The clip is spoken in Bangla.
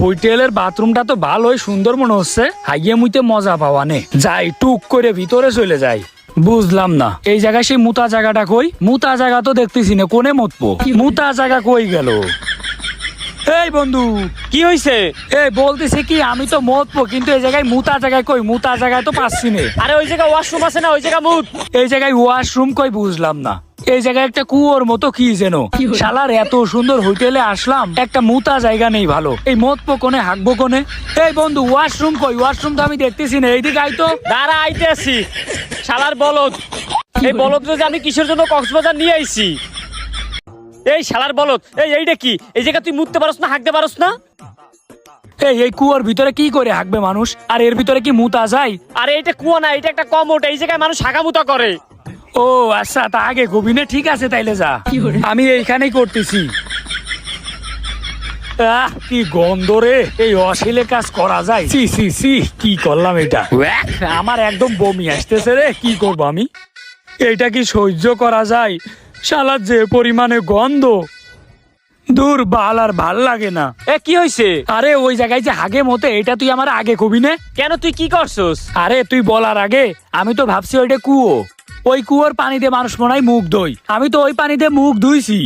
হোটেলের বাথরুমটা তো ভালোই সুন্দর মনে হচ্ছে। হাইয়ে মুইতে মজা পাওয়া নে, যাই টুক করে ভিতরে চলে যাই। বুঝলাম না এই জায়গায় সেই মুতা জায়গাটা কই? মুতা জায়গা তো দেখতেছি না, কোনে মতবো? মুতা জায়গা কই গেল? এই বন্ধু, কি হইছে? এই বলতেছি কি আমি তো মতবো, কিন্তু এই জায়গায় মুতা জায়গায় কই? মুতা জায়গায় তো পাচ্ছি না। আরে ওই জায়গায় ওয়াশরুম আছে না, ওই জায়গা মুত। এই জায়গায় ওয়াশরুম কই? বুঝলাম না। এই জায়গায় একটা কুয়োর মতো কি যেন। শালার এত সুন্দর হোটেলে আসলাম, একটা মুতা জায়গা নেই ভালো। এই মতবো কোনে, হাঁকবো কোনে? এই বন্ধু, ওয়াশরুম কই? ওয়াশরুম তো আমি দেখতেছি না। এইদিকে আই তো। দাঁড়া, আইতে আসি। শালার বলদ, এই বলদ যে আমি কিসের জন্য কক্সবাজার নিয়ে আইছি? এই শালার বলদ, এইটা কি? এই জায়গা তুই মুততে পারস না, হাঁকতে পারস না? এই কুয়োর ভিতরে কি করে হাঁকবে মানুষ? আর এর ভিতরে কি মুতা যায়? আরে এটা কুয়া না, এটা একটা কমোট। এই জায়গায় মানুষ হাঁকামুতা করে। ও আচ্ছা, তা আগে গোবিনে ঠিক আছে, তাইলে যা, আমি এইখানেই করতেছি। কি গন্ধ রে! এই অশ্লীল কাজ করা যায়? সি সি সি, কি করলাম এটা? আমার একদম বমি আসতেছে রে, কি করব আমি? এটা কি সহ্য করা যায়? শালার যে পরিমাণে গন্ধ, দূর বাল, আর ভাল লাগে না। কি হয়েছে? আরে ওই জায়গায় যে হাগে মতে, এটা তুই আমার আগে কবি নে। কেন, তুই কি করছস? আরে তুই বলার আগে আমি তো ভাবছি ওইটা কুয়ো। ওই কুয়োর পানি দিয়ে মানুষ মনে হয় মুখ ধোয়, আমি তো ওই পানি দিয়ে মুখ ধুইছি।